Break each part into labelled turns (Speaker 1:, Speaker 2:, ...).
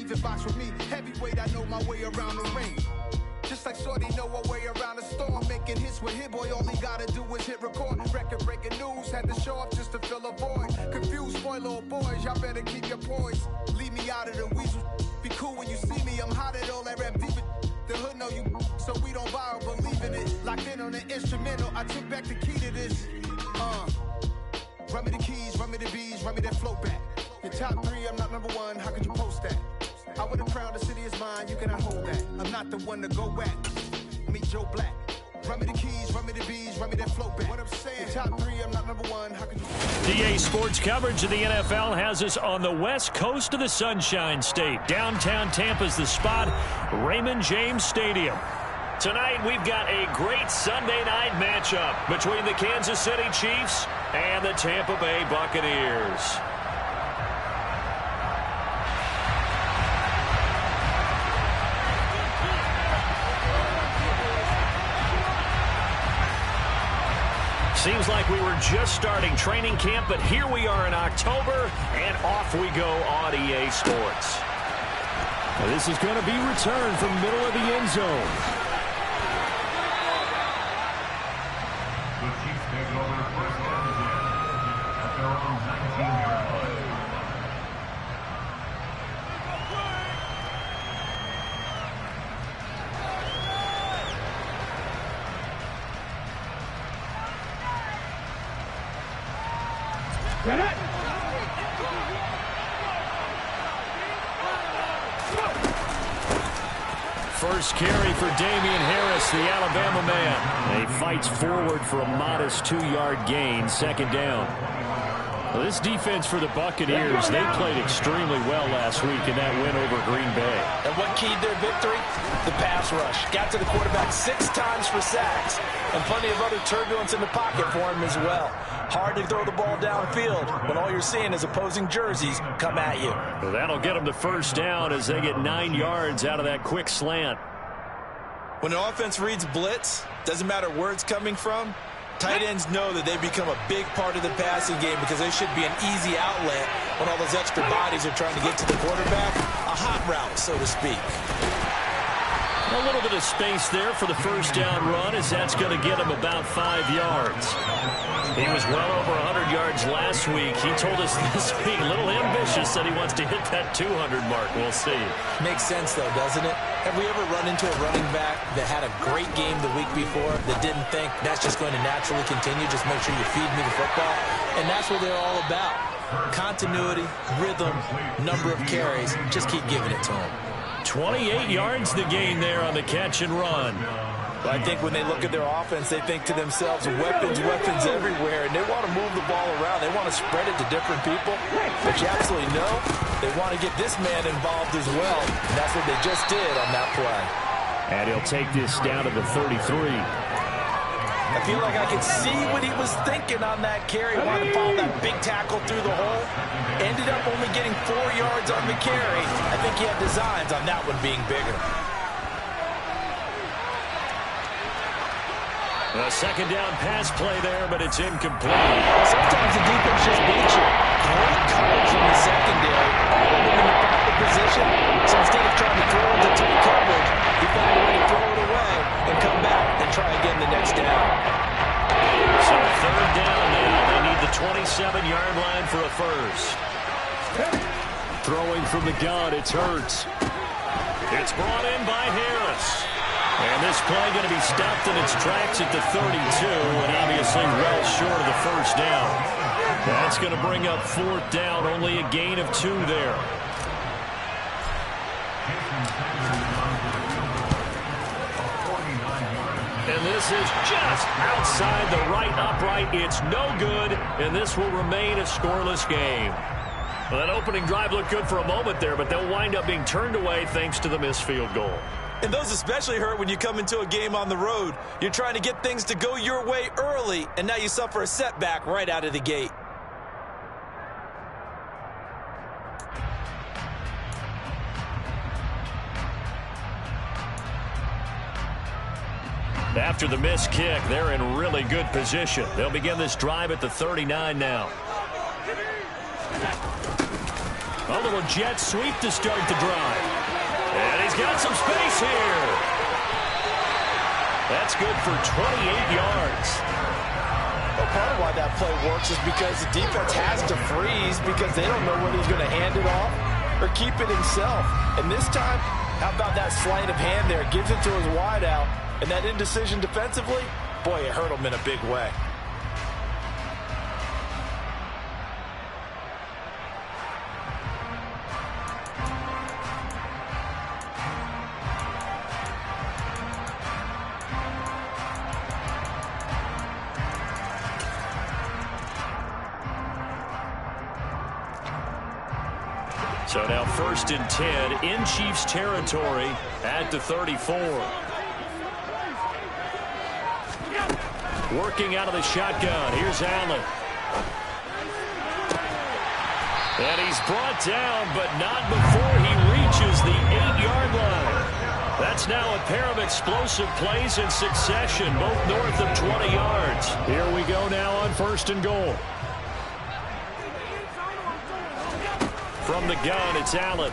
Speaker 1: even box with me. Heavyweight, I know my way around the ring. Just like Shorty know her way around the storm. Making hits with Hit Boy, all he gotta do is hit record. Record breaking news, had to show up just to fill a void. Confused, spoiled little boys, y'all better keep your poise. Leave me out of the weasel. Be cool when you see me, I'm hot at all that rap deep. The hood know you, so we don't borrow, believe in it. Locked in on the instrumental, I took back the key to this. Run me the keys, run me the bees, run me that flow back. Your top 3, I'm not number 1, how could you post that? I would have crowned the city is mine, you cannot hold that. I'm not the one to go back. Meet Joe Black. Run me the keys, run me the bees, run me that flow back. What I'm saying, top 3, I'm not number 1, how could you...
Speaker 2: DA Sports coverage of the NFL has us on the west coast of the Sunshine State. Downtown Tampa's the spot, Raymond James Stadium. Tonight, we've got a great Sunday night matchup between the Kansas City Chiefs and the Tampa Bay Buccaneers. Seems like we were just starting training camp, but here we are in October, and off we go on EA Sports.
Speaker 3: Now this is going to be returned from middle of the end zone.
Speaker 4: The Chiefs take over first down at their own 19-yard line.
Speaker 2: First carry for Damian Harris, the Alabama man. He fights forward for a modest 2-yard gain, second down. Well, this defense for the Buccaneers, they played extremely well last week in that win over Green Bay.
Speaker 5: And what keyed their victory? The pass rush. Got to the quarterback 6 times for sacks, and plenty of other turbulence in the pocket for him as well. Hard to throw the ball downfield when all you're seeing is opposing jerseys come at you.
Speaker 2: Well, that'll get them the first down as they get 9 yards out of that quick slant.
Speaker 5: When an offense reads blitz, doesn't matter where it's coming from, tight ends know that they become a big part of the passing game because they should be an easy outlet when all those extra bodies are trying to get to the quarterback. A hot route, so to speak.
Speaker 2: A little bit of space there for the first down run, as that's going to get him about 5 yards. He was well over 100 yards last week. He told us this week, a little ambitious, said he wants to hit that 200 mark. We'll see.
Speaker 5: Makes sense, though, doesn't it? Have we ever run into a running back that had a great game the week before that didn't think that's just going to naturally continue, just make sure you feed me the football? And that's what they're all about. Continuity, rhythm, number of carries. Just keep giving it to them.
Speaker 2: 28 yards the gain there on the catch and run.
Speaker 5: I think when they look at their offense, they think to themselves, weapons, weapons everywhere, and they want to move the ball around. They want to spread it to different people. But you absolutely know they want to get this man involved as well, and that's what they just did on that play.
Speaker 2: And he'll take this down to the 33.
Speaker 5: I feel like I could see what he was thinking on that carry. Wanted to follow that big tackle through the hole. Ended up only getting 4 yards on the carry. I think he had designs on that one being bigger.
Speaker 2: A second down pass play there, but it's incomplete.
Speaker 5: Sometimes the defense just beats you. Great coverage from the secondary. All of them in the proper position. So instead of trying to throw into tight coverage, he found a way to throw it away and come back and try again the next down.
Speaker 2: So third down now. They need the 27-yard line for a first. Throwing from the gun, it's Hurts. It's brought in by Harris. And this play going to be stopped in its tracks at the 32, and obviously well short of the first down. That's going to bring up fourth down, only a gain of 2 there. And this is just outside the right upright. It's no good, and this will remain a scoreless game. Well, that opening drive looked good for a moment there, but they'll wind up being turned away thanks to the missed field goal.
Speaker 5: And those especially hurt when you come into a game on the road. You're trying to get things to go your way early, and now you suffer a setback right out of the gate.
Speaker 2: After the missed kick, they're in really good position. They'll begin this drive at the 39 now. A little jet sweep to start the drive. And he's got some space here. That's good for 28 yards.
Speaker 5: Well, part of why that play works is because the defense has to freeze because they don't know whether he's going to hand it off or keep it himself. And this time, how about that sleight of hand there? Gives it to his wideout. And that indecision defensively, boy, it hurt him in a big way.
Speaker 2: So now 1st and 10 in Chiefs territory at the 34. Working out of the shotgun. Here's Allen. And he's brought down, but not before he reaches the 8-yard line. That's now a pair of explosive plays in succession, both north of 20 yards.
Speaker 3: Here we go now on 1st and goal.
Speaker 2: From the gun, it's Allen.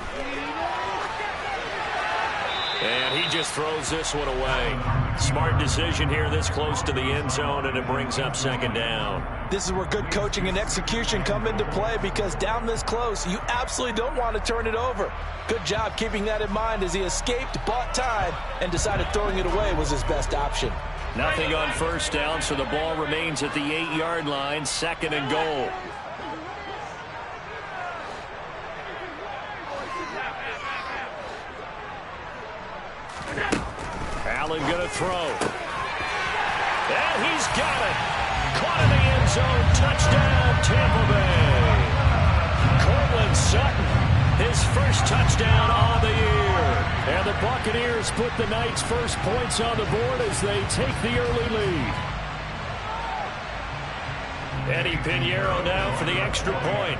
Speaker 2: And he just throws this one away. Smart decision here this close to the end zone, and it brings up 2nd down.
Speaker 5: This is where good coaching and execution come into play because down this close, you absolutely don't want to turn it over. Good job keeping that in mind as he escaped, bought time, and decided throwing it away was his best option.
Speaker 2: Nothing on 1st down, so the ball remains at the 8-yard line, 2nd and goal. Allen going to throw. And he's got it. Caught in the end zone. Touchdown, Tampa Bay. Cortland Sutton, his first touchdown on the year. And the Buccaneers put the Knights' first points on the board as they take the early lead. Eddie Pinheiro now for the extra point.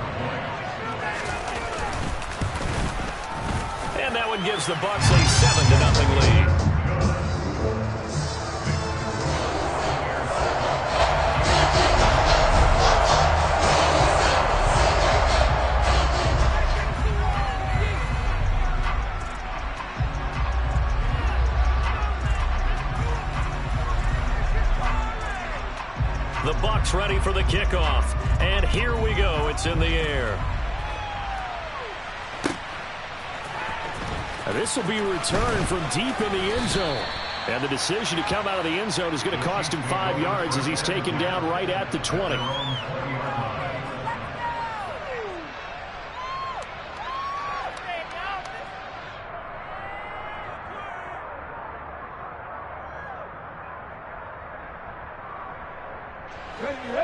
Speaker 2: And that one gives the Bucs a 7-0 lead. The Bucs ready for the kickoff. And here we go. It's in the air.
Speaker 3: This will be returned from deep in the end zone. And the decision to come out of the end zone is going to cost him 5 yards as he's taken down right at the 20.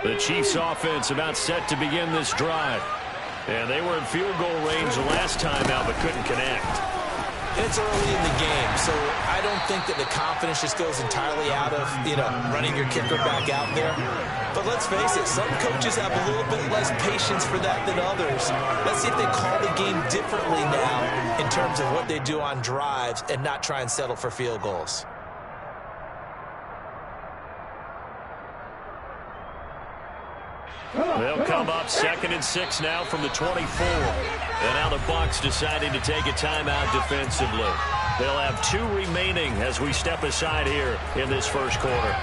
Speaker 2: The Chiefs offense about set to begin this drive. And they were in field goal range last time out but couldn't connect.
Speaker 5: It's early in the game, so I don't think that the confidence just goes entirely out of, running your kicker back out there. But let's face it, some coaches have a little bit less patience for that than others. Let's see if they call the game differently now in terms of what they do on drives and not try and settle for field goals.
Speaker 2: They'll come up 2nd and 6 now from the 24. And now the Bucs deciding to take a timeout defensively. They'll have 2 remaining as we step aside here in this first quarter.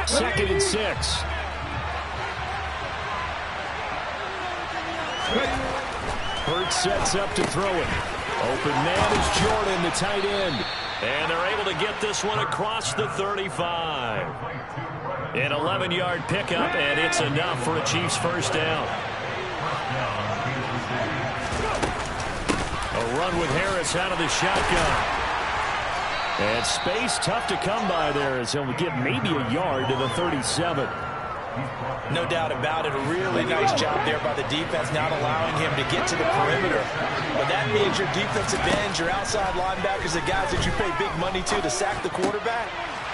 Speaker 3: Second and 6. Hurts sets up to throw it. Open man is Jordan, the tight end.
Speaker 2: And they're able to get this one across the 35. An 11-yard pickup, and it's enough for a Chiefs first down. A run with Harris out of the shotgun.
Speaker 3: And space tough to come by there as he'll get maybe a yard to the 37.
Speaker 5: No doubt about it. A really nice job there by the defense, not allowing him to get to the perimeter. But that means your defensive ends, your outside linebackers, the guys that you pay big money to sack the quarterback,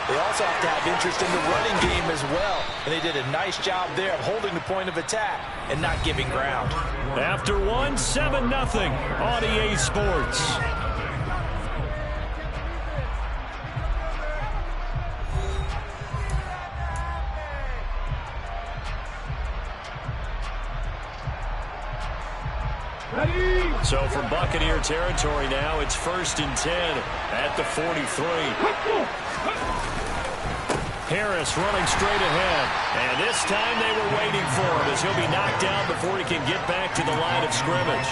Speaker 5: they also have to have interest in the running game as well. And they did a nice job there of holding the point of attack and not giving ground.
Speaker 2: After one, 7-0 on EA Sports. So from Buccaneer territory now, it's 1st and 10 at the 43. Harris running straight ahead. And this time they were waiting for him as he'll be knocked down before he can get back to the line of scrimmage.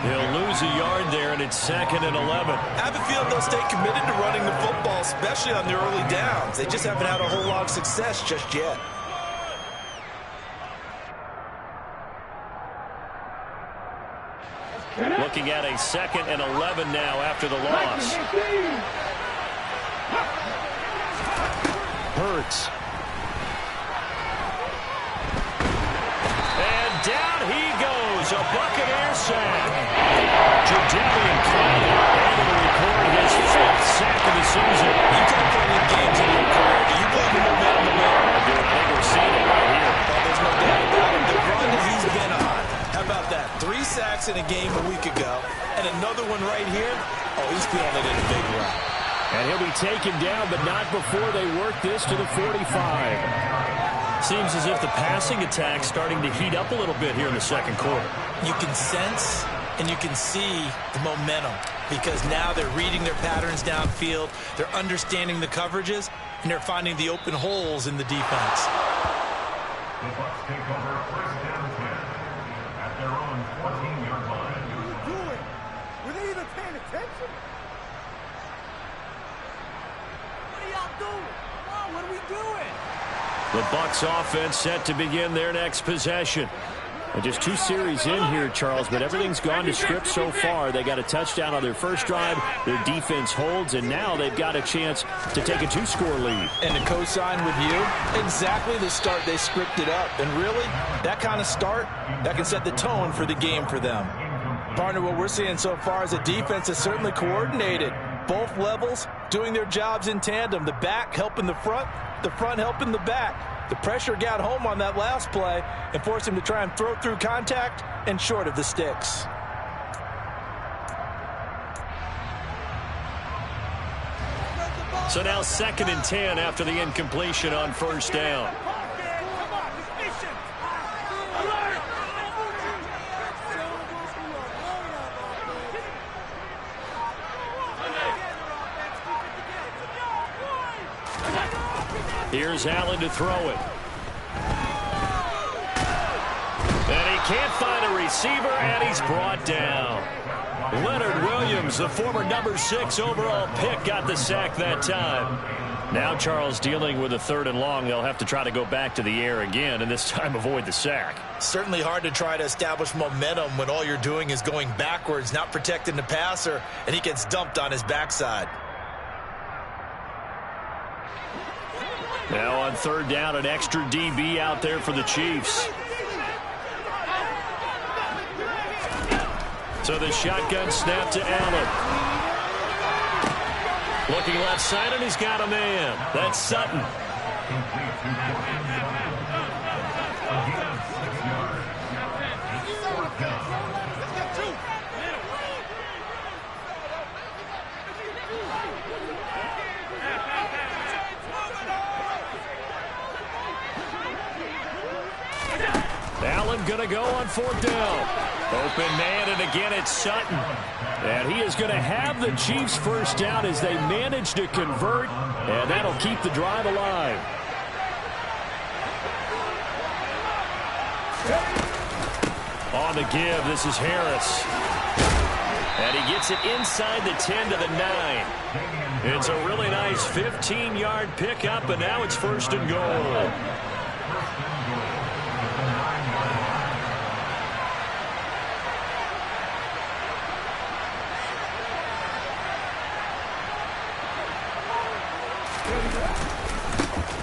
Speaker 2: He'll lose a yard there, and it's 2nd and 11.
Speaker 5: I have a feeling they'll stay committed to running the football, especially on the early downs. They just haven't had a whole lot of success just yet.
Speaker 2: Looking at a 2nd and 11 now after the loss. Hurts. And down he goes. A Buccaneer sack. Jadavian Clowney able to record his 5th sack of the season.
Speaker 5: You can't play in games in your career. Do you believe in momentum to win?
Speaker 2: I think we're seeing it right here.
Speaker 5: Well, there's no doubt about it. The run that he's been on. How about that? 3 sacks in a game a week ago. And another one right here. Oh, he's feeling it in a big run.
Speaker 3: And he'll be taken down, but not before they work this to the 45.
Speaker 2: Seems as if the passing attack's starting to heat up a little bit here in the 2nd quarter.
Speaker 5: You can sense and you can see the momentum because now they're reading their patterns downfield, they're understanding the coverages, and they're finding the open holes in the defense.
Speaker 4: The Bucs take over 1st down 10 at their own 14-yard line.
Speaker 1: What are you doing? Were they even paying attention? What are y'all doing? Come on, what are we doing?
Speaker 2: The Bucs offense set to begin their next possession.
Speaker 3: And just 2 series in here, Charles, but everything's gone to script so far. They got a touchdown on their first drive. Their defense holds, and now they've got a chance to take a 2-score lead.
Speaker 5: And to co-sign with you, exactly the start they scripted up. And really, that kind of start, that can set the tone for the game for them. Partner, what we're seeing so far is a defense that's certainly coordinated. Both levels doing their jobs in tandem. The back helping the front helping the back. The pressure got home on that last play and forced him to try and throw through contact and short of the sticks.
Speaker 2: So now 2nd and 10 after the incompletion on 1st down. Here's Allen to throw it. And he can't find a receiver, and he's brought down. Leonard Williams, the former number 6 overall pick, got the sack that time. Now Charles dealing with a 3rd and long. They'll have to try to go back to the air again, and this time avoid the sack.
Speaker 5: Certainly hard to try to establish momentum when all you're doing is going backwards, not protecting the passer, and he gets dumped on his backside.
Speaker 2: Now on 3rd down, an extra DB out there for the Chiefs. So the shotgun snap to Allen. Looking left side, and he's got a man. That's Sutton. Allen going to go on 4th down. Open man, and again it's Sutton. And he is going to have the Chiefs' 1st down as they manage to convert, and that'll keep the drive alive. On the give, this is Harris. And he gets it inside the 10 to the 9. It's a really nice 15-yard pickup, and now it's 1st and goal.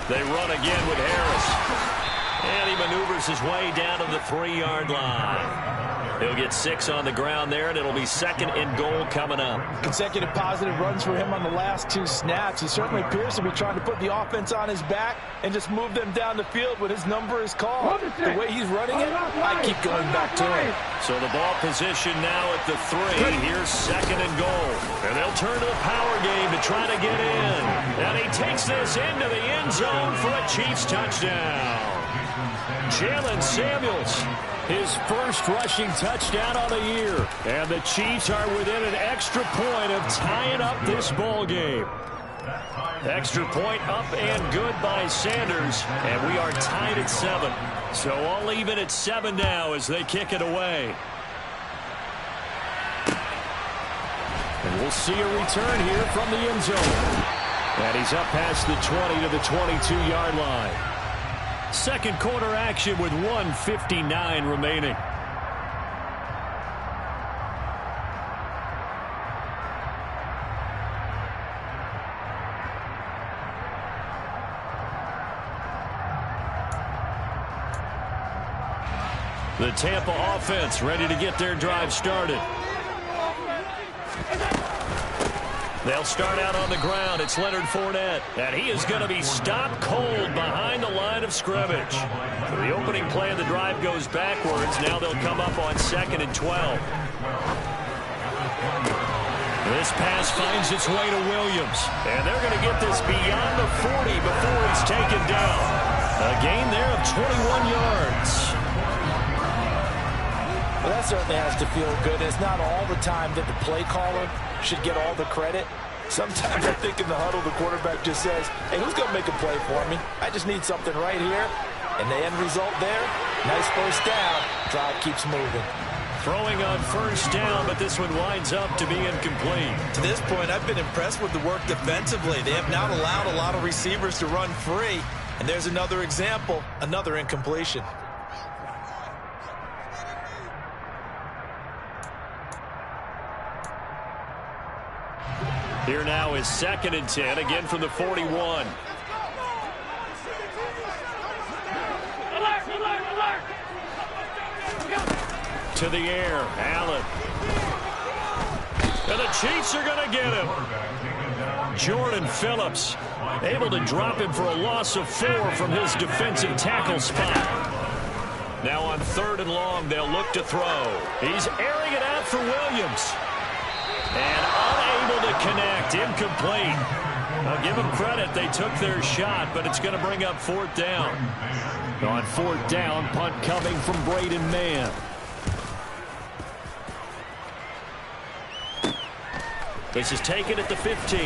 Speaker 2: They run again with Harris. And he maneuvers his way down to the 3-yard line. He'll get 6 on the ground there, and it'll be 2nd and goal coming up.
Speaker 5: Consecutive positive runs for him on the last 2 snaps. He certainly appears to be trying to put the offense on his back and just move them down the field when his number is called. The way he's running it, I keep going back to him.
Speaker 2: So the ball position now at the 3. Here's 2nd and goal. And they'll turn to the power game to try to get in. And he takes this into the end zone for a Chiefs touchdown. Jalen Samuels, his first rushing touchdown on the year. And the Chiefs are within an extra point of tying up this ball game. Extra point up and good by Sanders. And we are tied at 7. So all even at 7 now as they kick it away. And we'll see a return here from the end zone. And he's up past the 20 to the 22-yard line. Second quarter action with 1:59 remaining. The Tampa offense ready to get their drive started. They'll start out on the ground. It's Leonard Fournette, and he is going to be stopped cold behind the line of scrimmage. So the opening play of the drive goes backwards. Now they'll come up on 2nd and 12. This pass finds its way to Williams, and they're going to get this beyond the 40 before he's taken down. A gain there of 21 yards.
Speaker 5: Well, that certainly has to feel good. It's not all the time that the play caller should get all the credit. Sometimes I think in the huddle, the quarterback just says, hey, who's going to make a play for me? I just need something right here. And the end result there, nice first down. Drive keeps moving.
Speaker 2: Throwing on first down, but this one winds up to be incomplete.
Speaker 6: To this point, I've been impressed with the work defensively. They have not allowed a lot of receivers to run free. And there's another example, another incompletion.
Speaker 2: Here now is 2nd and 10, again from the 41. To the air, Allen. And the Chiefs are going to get him. Jordan Phillips able to drop him for a loss of 4 from his defensive tackle spot. Now on 3rd and long, they'll look to throw. He's airing it out for Williams. And unable to connect, incomplete. I'll give them credit, they took their shot, but it's going to bring up 4th down. On 4th down, punt coming from Braden Mann. This is taken at the 15.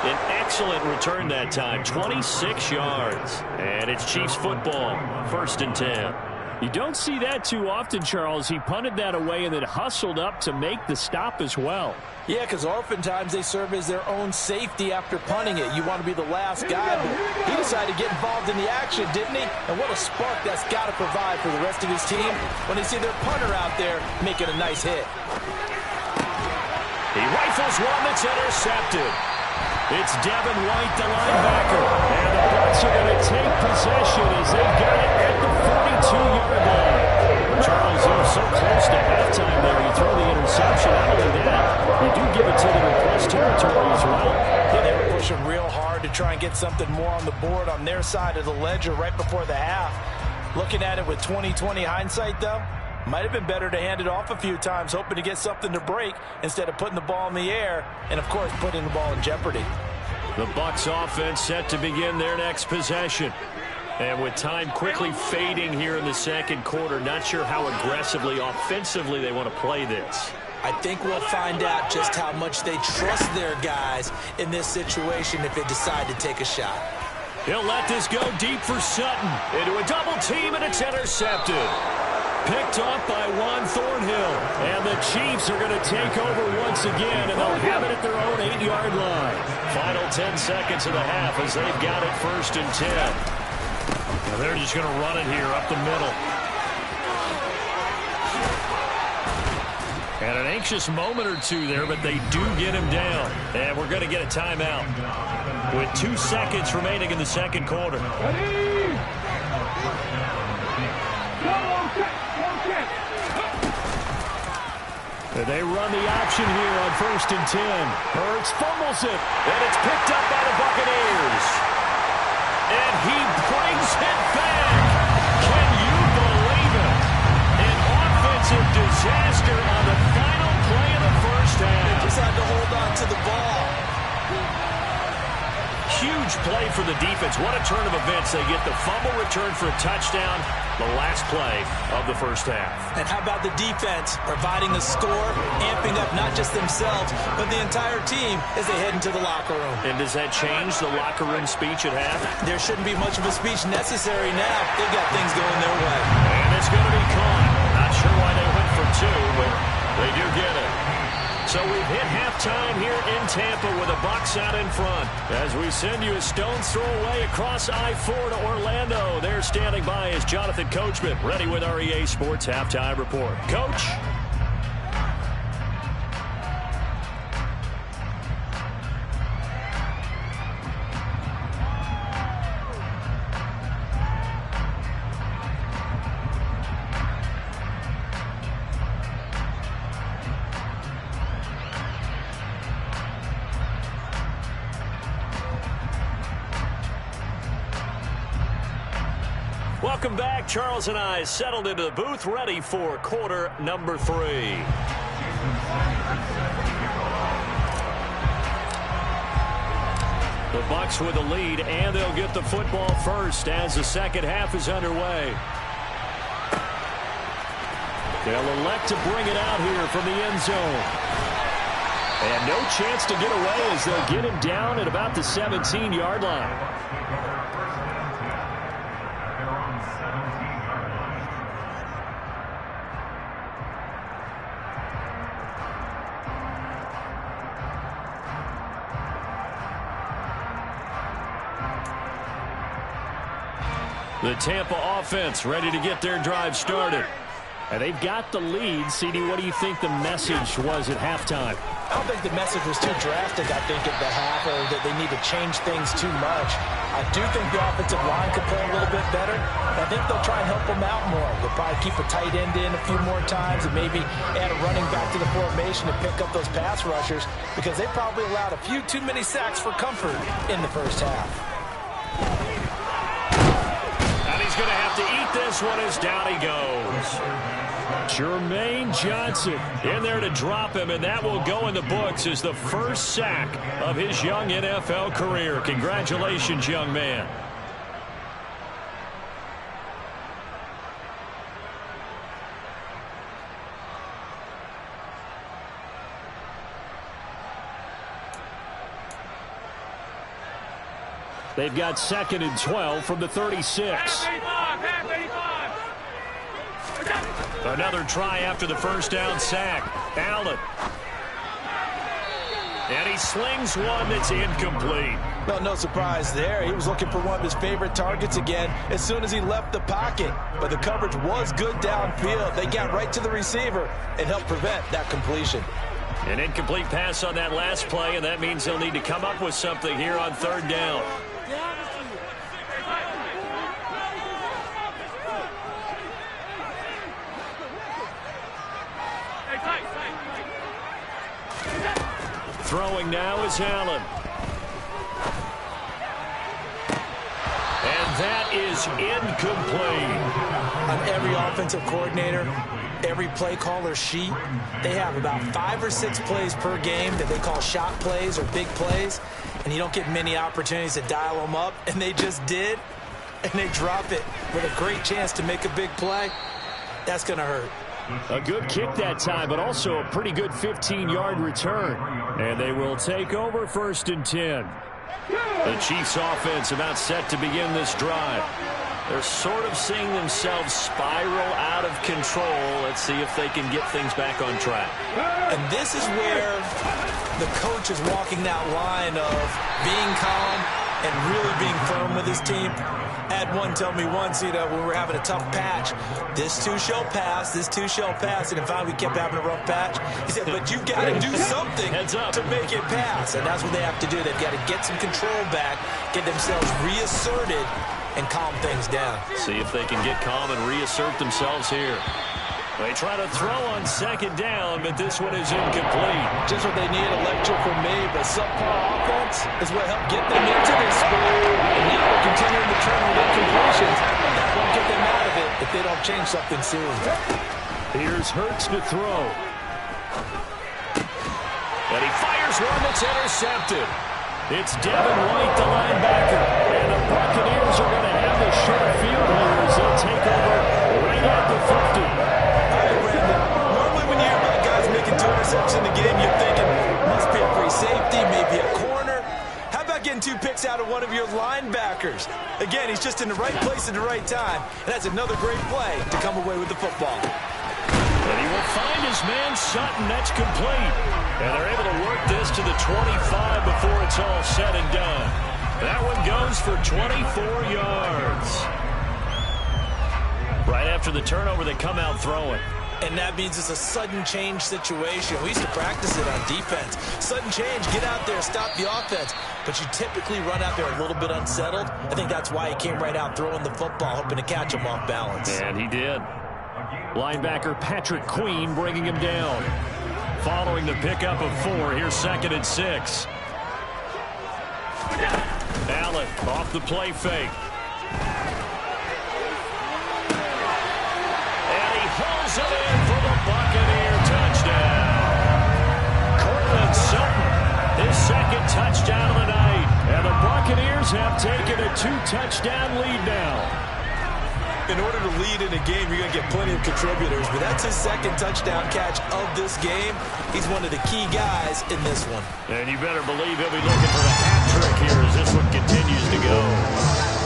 Speaker 2: An excellent return that time, 26 yards. And it's Chiefs football, 1st and 10.
Speaker 3: You don't see that too often, Charles. He punted that away and then hustled up to make the stop as well.
Speaker 5: Yeah, because oftentimes they serve as their own safety after punting it. You want to be the last guy, but he decided to get involved in the action, didn't he? And what a spark that's got to provide for the rest of his team when they see their punter out there making a nice hit.
Speaker 2: He rifles one that's intercepted. It's Devin White, the linebacker. And the Bucs are going to take possession as they've got it at the 42-yard line. Charles, you were so close to halftime there. You throw the interception. Not only that, you do give it to them in plus territory as well.
Speaker 5: Yeah, they were pushing real hard to try and get something more on the board on their side of the ledger right before the half. Looking at it with 20/20 hindsight, though, might have been better to hand it off a few times, hoping to get something to break instead of putting the ball in the air and, of course, putting the ball in jeopardy.
Speaker 2: The Bucs offense set to begin their next possession. And with time quickly fading here in the second quarter, not sure how aggressively, offensively they want to play this.
Speaker 5: I think we'll find out just how much they trust their guys in this situation if they decide to take a shot.
Speaker 2: He'll let this go deep for Sutton. Into a double team, and it's intercepted. Picked off by Juan Thornhill. And the Chiefs are going to take over once again, and they'll have it at their own 8-yard line. Final 10 seconds of the half as they've got it 1st and 10. And they're just going to run it here up the middle. And an anxious moment or two there, but they do get him down. And we're going to get a timeout with 2 seconds remaining in the second quarter. They run the option here on 1st and 10. Hurts fumbles it, and it's picked up by the Buccaneers. And he brings it back. Can you believe it? An offensive disaster on the final play of the first half.
Speaker 6: They just had to hold on to the ball.
Speaker 2: huge play for the defense. What a turn of events. They get the fumble return for a touchdown, the last play of the first half.
Speaker 5: And how about the defense providing a score, amping up not just themselves, but the entire team as they head into the locker room.
Speaker 2: And does that change the locker room speech at half?
Speaker 5: There shouldn't be much of a speech necessary now. They've got things going their way.
Speaker 2: And it's going to be caught. Not sure why they went for two, but they do get it. So we've hit halftime here in Tampa with the Bucs out in front. As we send you a stone's throw away across I-4 to Orlando. There standing by is Jonathan Coachman, ready with our EA Sports Halftime Report. Coach? Welcome back. Charles and I settled into the booth, ready for quarter number 3. The Bucs with the lead, and they'll get the football first as the second half is underway. They'll elect to bring it out here from the end zone. And no chance to get away as they'll get him down at about the 17-yard line. The Tampa offense ready to get their drive started. And they've got the lead. CD, what do you think the message was at halftime?
Speaker 5: I don't think the message was too drastic, I think, at the half, or that they need to change things too much. I do think the offensive line could play a little bit better. I think they'll try and help them out more. They'll probably keep a tight end in a few more times and maybe add a running back to the formation to pick up those pass rushers, because they probably allowed a few too many sacks for comfort in the first half.
Speaker 2: He's going to have to eat this one as down he goes. Jermaine Johnson in there to drop him, and that will go in the books as the first sack of his young NFL career. Congratulations, young man. They've got 2nd and 12 from the 36. Another try after the first down sack. Allen. And he slings one that's incomplete.
Speaker 5: Well, no surprise there. He was looking for one of his favorite targets again as soon as he left the pocket. But the coverage was good downfield. They got right to the receiver and helped prevent that completion.
Speaker 2: An incomplete pass on that last play, and that means they'll need to come up with something here on 3rd down. Throwing now is Allen. And that is incomplete.
Speaker 5: On every offensive coordinator, every play caller sheet, they have about 5 or 6 plays per game that they call shot plays or big plays, and you don't get many opportunities to dial them up, and they just did, and they drop it with a great chance to make a big play. That's going to hurt.
Speaker 2: A good kick that time, but also a pretty good 15-yard return. And they will take over 1st and 10. The Chiefs offense about set to begin this drive. They're sort of seeing themselves spiral out of control. Let's see if they can get things back on track.
Speaker 5: And this is where the coach is walking that line of being calm and really being firm with his team. I had one tell me once, when we were having a tough patch, this too shall pass, this too shall pass. And in fact, we kept having a rough patch. He said, but you've got to do something to make it pass. And that's what they have to do. They've got to get some control back, get themselves reasserted, and calm things down.
Speaker 2: See if they can get calm and reassert themselves here. They try to throw on 2nd down, but this one is incomplete.
Speaker 5: Just what they need, a lecture from me, but subpar offense is what helped get them into this sport. And now they're continuing to turn with incompletions. That won't get them out of it if they don't change something soon.
Speaker 2: Here's Hurts to throw. And he fires one that's intercepted. It's Devin White, the linebacker. And the Buccaneers are going to have the short field here as they'll take over right at the 50.
Speaker 6: All right, Brandon. Normally when you hear about guys making 2 interceptions in the game, you're thinking, must be a free safety, maybe a corner. How about getting 2 picks out of one of your linebackers? Again, he's just in the right place at the right time. And that's another great play to come away with the football.
Speaker 2: And he will find his man Sutton. That's complete. And they're able to work this to the 25 before it's all said and done. That one goes for 24 yards. Right after the turnover, they come out throwing.
Speaker 5: And that means it's a sudden change situation. We used to practice it on defense. Sudden change, get out there, stop the offense. But you typically run out there a little bit unsettled. I think that's why he came right out throwing the football, hoping to catch him off balance.
Speaker 2: And he did. Linebacker Patrick Queen bringing him down. Following the pickup of 4, here's 2nd and 6. Allen off the play fake. And he pulls it in for the Buccaneer touchdown. Cortland Sutton, his 2nd touchdown of the night. And the Buccaneers have taken a 2-touchdown lead now.
Speaker 6: In order to lead in a game, you're going to get plenty of contributors, but that's his 2nd touchdown catch of this game. He's one of the key guys in this one.
Speaker 2: And you better believe he'll be looking for the hat trick here as this one continues to go.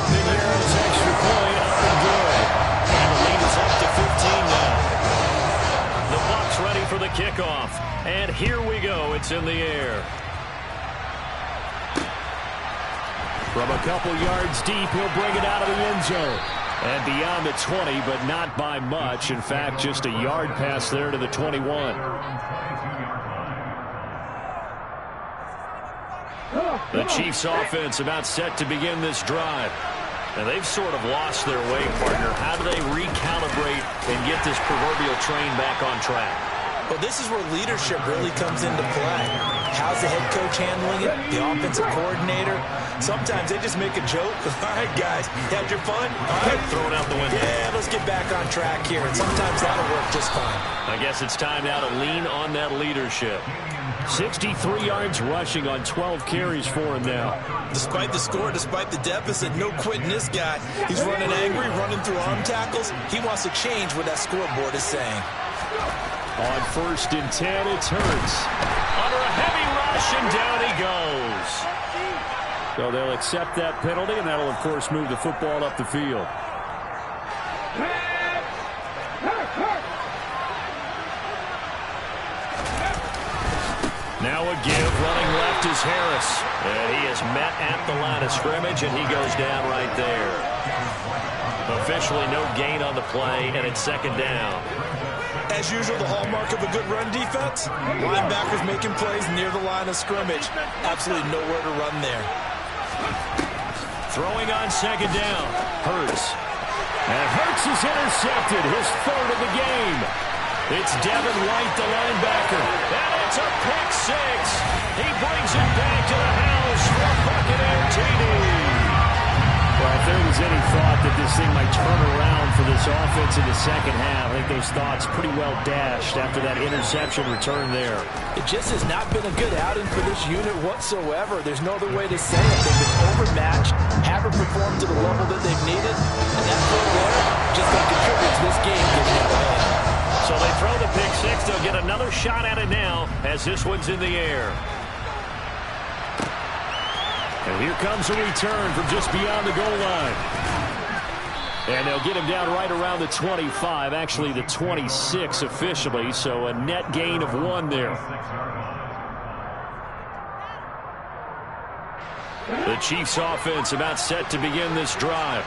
Speaker 2: Pinero's extra point up and good. And the lead is up to 15 now. The Bucs ready for the kickoff. And here we go. It's in the air. From a couple yards deep, he'll bring it out of the end zone. And beyond the 20, but not by much. In fact, just a yard pass there to the 21. The Chiefs offense about set to begin this drive. And they've sort of lost their way, partner. How do they recalibrate and get this proverbial train back on track?
Speaker 5: Well, this is where leadership really comes into play. How's the head coach handling it? The offensive coordinator? Sometimes they just make a joke. All right, guys, had your fun? All right,
Speaker 2: throw it out the window.
Speaker 5: Yeah, let's get back on track here. And sometimes that'll work just fine.
Speaker 2: I guess it's time now to lean on that leadership. 63 yards rushing on 12 carries for him now.
Speaker 6: Despite the score, despite the deficit, no quitting this guy. He's running angry, running through arm tackles. He wants to change what that scoreboard is saying.
Speaker 2: On 1st and 10, it's Hurts. Under a heavy rush, and down he goes. So they'll accept that penalty, and that'll, of course, move the football up the field. Now a give, running left is Harris. And he is met at the line of scrimmage, and he goes down right there. Officially no gain on the play, and it's 2nd down.
Speaker 6: As usual, the hallmark of a good run defense, linebackers making plays near the line of scrimmage. Absolutely nowhere to run there.
Speaker 2: Throwing on 2nd down, Hurts. And Hurts is intercepted, his 3rd of the game. It's Devin White, the linebacker. And it's a pick 6. He brings it back to the house for a Buccaneer TD. Well, if there was any thought that this thing might turn around for this offense in the 2nd half, I think those thoughts pretty well dashed after that interception return there.
Speaker 5: It just has not been a good outing for this unit whatsoever. There's no other way to say it. They've been overmatched, haven't performed to the level that they've needed, and that throw there just going to contribute to this game getting out of hand.
Speaker 2: So they throw the pick 6. They'll get another shot at it now as this one's in the air. And here comes a return from just beyond the goal line. And they'll get him down right around the 25, actually the 26 officially, so a net gain of 1 there. The Chiefs offense about set to begin this drive.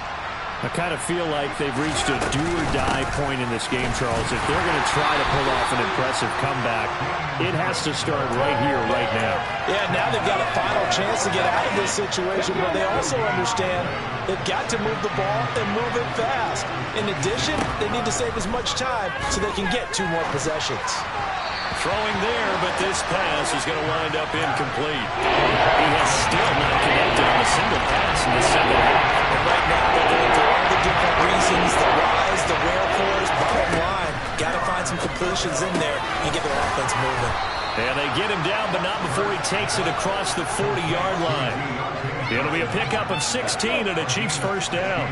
Speaker 2: I kind of feel like they've reached a do-or-die point in this game, Charles. If they're going to try to pull off an impressive comeback, it has to start right here, right now.
Speaker 6: Yeah, now they've got a final chance to get out of this situation, but they also understand they've got to move the ball and move it fast. In addition, they need to save as much time so they can get 2 more possessions.
Speaker 2: Throwing there, but this pass is going to wind up incomplete. He has still not connected on a single pass in the 2nd half.
Speaker 6: And right now, they're going through all the different reasons, the whys, the wherefores, bottom line. Got to find some completions in there and get their offense moving.
Speaker 2: And they get him down, but not before he takes it across the 40-yard line. It'll be a pickup of 16 and a Chiefs first down.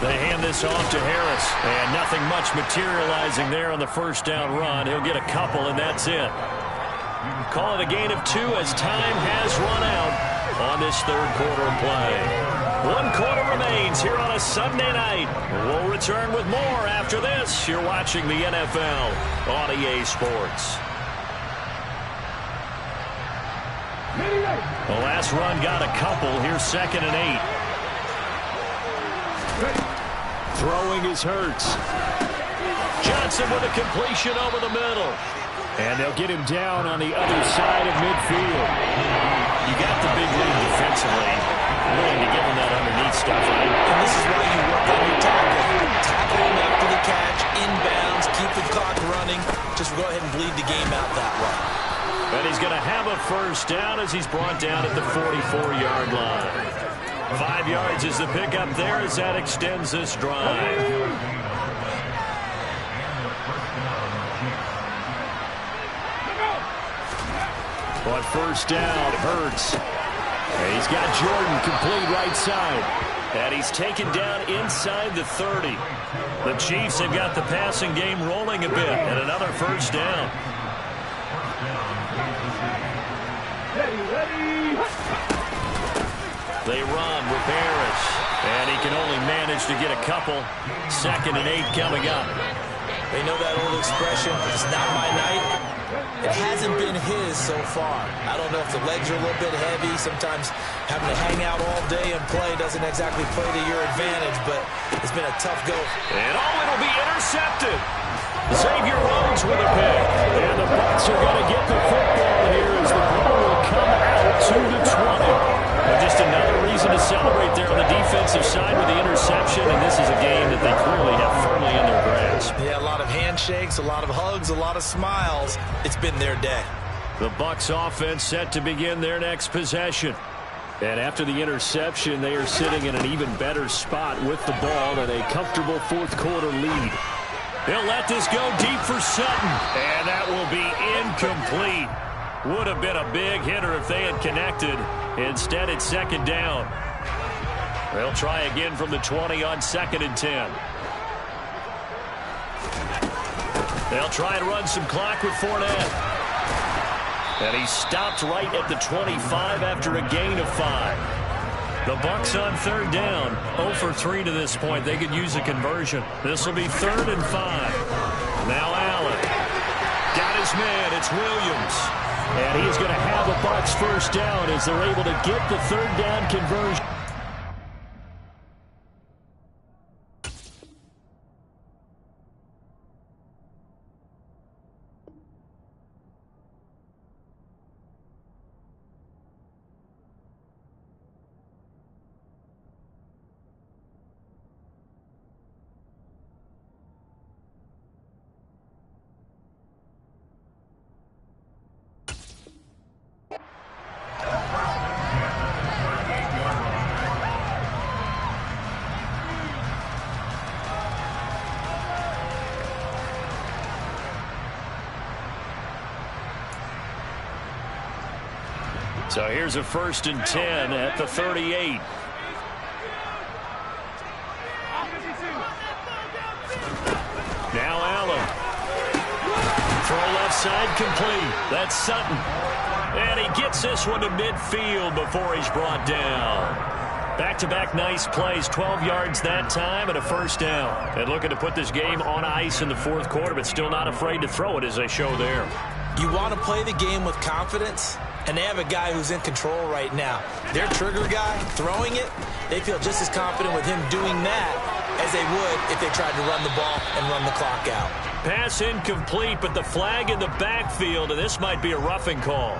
Speaker 2: They hand this off to Harris, and nothing much materializing there on the first down run. He'll get a couple, and that's it. Call it a gain of 2 as time has run out on this third quarter play. 1 quarter remains here on a Sunday night. We'll return with more after this. You're watching the NFL on EA Sports. The last run got a couple. Here's 2nd and 8. Throwing is Hurts. Johnson with a completion over the middle. And they'll get him down on the other side of midfield. You got the big lead defensively. Willing to give him that underneath stuff, right?
Speaker 5: And this is why you work on your tackle. Tackle him after the catch, inbounds, keep the clock running. Just go ahead and bleed the game out that way.
Speaker 2: And he's going to have a first down as he's brought down at the 44-yard line. 5 yards is the pickup there as that extends this drive. On first down, Hurts. And he's got Jordan complete right side. And he's taken down inside the 30. The Chiefs have got the passing game rolling a bit. And another first down. They run with Harris. And he can only manage to get a couple. 2nd and 8 coming up.
Speaker 5: They know that old expression, it's not my night. It hasn't been his so far. I don't know if the legs are a little bit heavy. Sometimes having to hang out all day and play doesn't exactly play to your advantage, but it's been a tough go.
Speaker 2: And it'll be intercepted. Xavier Rhodes with a pick. And the Bucs are going to get the football here as the ball will come out to the 20. And just another reason to celebrate there on the defensive side with the interception, and this is a game that they clearly have firmly in their grasp.
Speaker 5: Yeah, a lot of handshakes, a lot of hugs, a lot of smiles. It's been their day.
Speaker 2: The Bucs offense set to begin their next possession. And after the interception, they are sitting in an even better spot with the ball and a comfortable fourth quarter lead. They'll let this go deep for Sutton. And that will be incomplete. Would have been a big hitter if they had connected. Instead, it's 2nd down. They'll try again from the 20 on 2nd and 10. They'll try and run some clock with Fournette. And he stopped right at the 25 after a gain of 5. The Bucs on 3rd down. 0 for 3 to this point. They could use a conversion. This will be 3rd and 5. Now Allen. Got his man. It's Williams. And he's going to have a Bucs first down as they're able to get the 3rd down conversion. So here's a 1st and 10 at the 38. Now Allen. Throw left side complete. That's Sutton. And he gets this one to midfield before he's brought down. Back-to-back nice plays, 12 yards that time and a first down. And looking to put this game on ice in the fourth quarter, but still not afraid to throw it as they show there.
Speaker 5: You want to play the game with confidence, and they have a guy who's in control right now. Their trigger guy, throwing it, they feel just as confident with him doing that as they would if they tried to run the ball and run the clock out.
Speaker 2: Pass incomplete, but the flag in the backfield, and this might be a roughing call.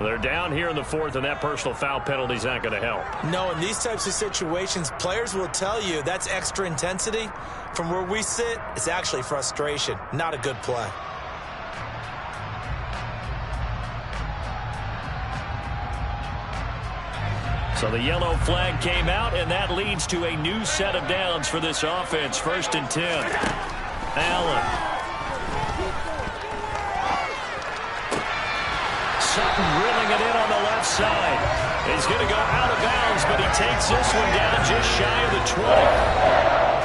Speaker 2: They're down here in the fourth, and that personal foul penalty is not going to help.
Speaker 5: No, in these types of situations, players will tell you that's extra intensity. From where we sit, it's actually frustration, not a good play.
Speaker 2: So the yellow flag came out, and that leads to a new set of downs for this offense. 1st and 10. Allen. Sutton reeling it in on the left side. He's going to go out of bounds, but he takes this one down just shy of the 20.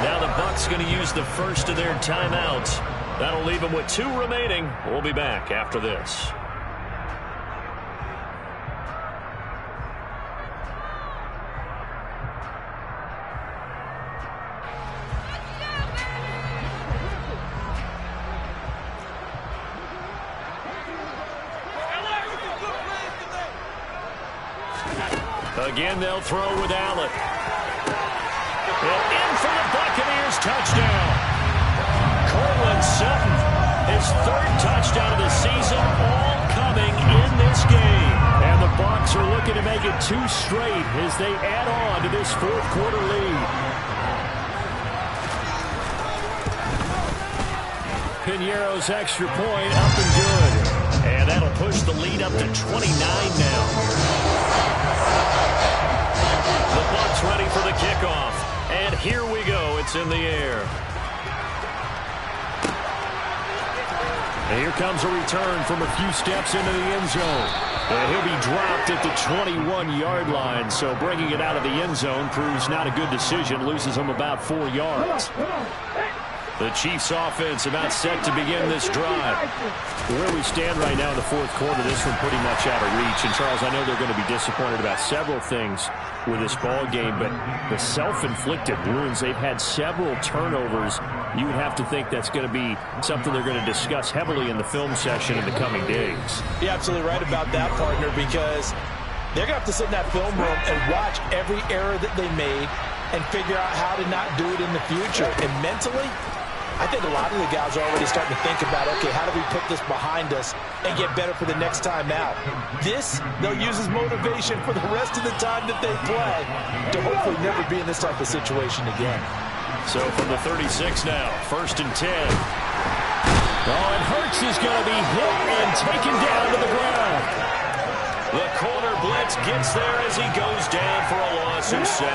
Speaker 2: Now the Bucs going to use the first of their timeouts. That'll leave them with 2 remaining. We'll be back after this. Again, they'll throw with Allen. And in for the Buccaneers, touchdown. Cortland Sutton, his 3rd touchdown of the season, all coming in this game. And the Bucs are looking to make it 2 straight as they add on to this 4th quarter lead. Piñeiro's extra point up and good. And that'll push the lead up to 29 now. The Bucs ready for the kickoff. And here we go. It's in the air. And here comes a return from a few steps into the end zone. And he'll be dropped at the 21-yard line. So bringing it out of the end zone proves not a good decision. Loses him about 4 yards. The Chiefs offense about set to begin this drive. Where we stand right now in the 4th quarter, this one pretty much out of reach. And, Charles, I know they're going to be disappointed about several things with this ball game, but the self-inflicted wounds, they've had several turnovers. You would have to think that's going to be something they're going to discuss heavily in the film session in the coming days.
Speaker 5: You're absolutely right about that, partner, because they're going to have to sit in that film room and watch every error that they made and figure out how to not do it in the future. And mentally, I think a lot of the guys are already starting to think about, okay, how do we put this behind us and get better for the next time out? This, they'll use as motivation for the rest of the time that they play to hopefully never be in this type of situation again.
Speaker 2: So from the 36 now, 1st and 10. Oh, and Hurts is going to be hit and taken down to the ground. The corner blitz gets there as he goes down for a loss of 7.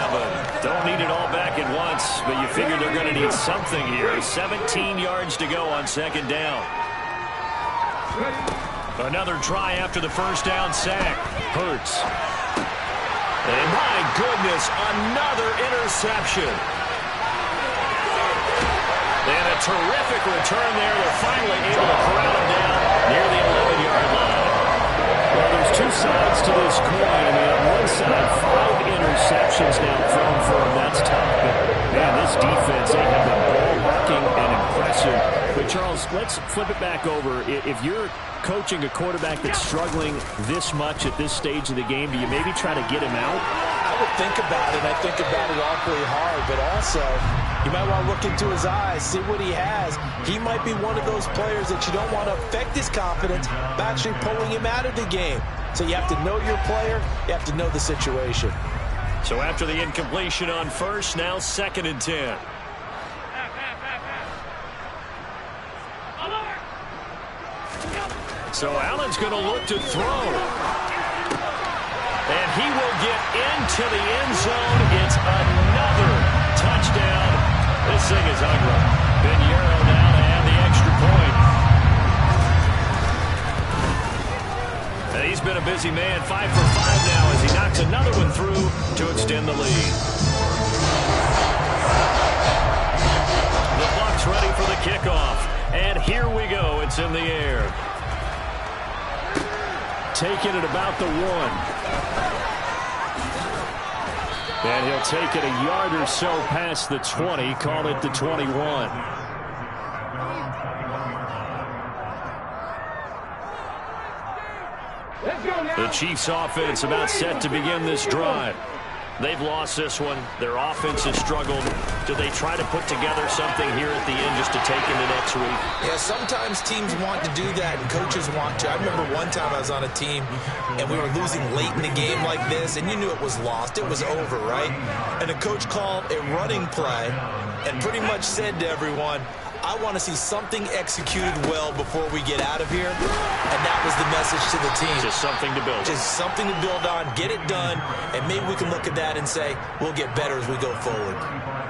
Speaker 2: Don't need it all back at once, but you figure they're going to need something here. 17 yards to go on 2nd down. Another try after the 1st down sack. Hurts. And my goodness, another interception. And a terrific return there. They're finally able to corral him down near the 11-yard line. Well, there's 2 sides to this coin. I mean, on one side, 5 interceptions now thrown for him. That's tough. But, man, this defense, they have been ball-hawking and impressive. But, Charles, let's flip it back over. If you're coaching a quarterback that's struggling this much at this stage of the game, do you maybe try to get him out?
Speaker 5: I would think about it. I think about it awfully hard. But also, you might want to look into his eyes, see what he has. He might be one of those players that you don't want to affect his confidence by actually pulling him out of the game. So you have to know your player. You have to know the situation.
Speaker 2: So after the incompletion on 1st, now 2nd and 10. So Allen's going to look to throw. And he will get into the end zone. It's another touchdown. This thing is ugly. Piñeiro now to add the extra point. And he's been a busy man. 5 for 5 now as he knocks another one through to extend the lead. The Bucs ready for the kickoff. And here we go. It's in the air. Taking it about the 1. And he'll take it a yard or so past the 20, call it the 21. The Chiefs offense about set to begin this drive. They've lost this one. Their offense has struggled. Do they try to put together something here at the end just to take into next week?
Speaker 5: Yeah, sometimes teams want to do that and coaches want to. I remember one time I was on a team and we were losing late in the game like this, and you knew it was lost. It was over, right? And the coach called a running play and pretty much said to everyone, I want to see something executed well before we get out of here. And that was the message to the team.
Speaker 3: Just something to build.
Speaker 5: Just something to build on, get it done, and maybe we can look at that and say, we'll get better as we go forward.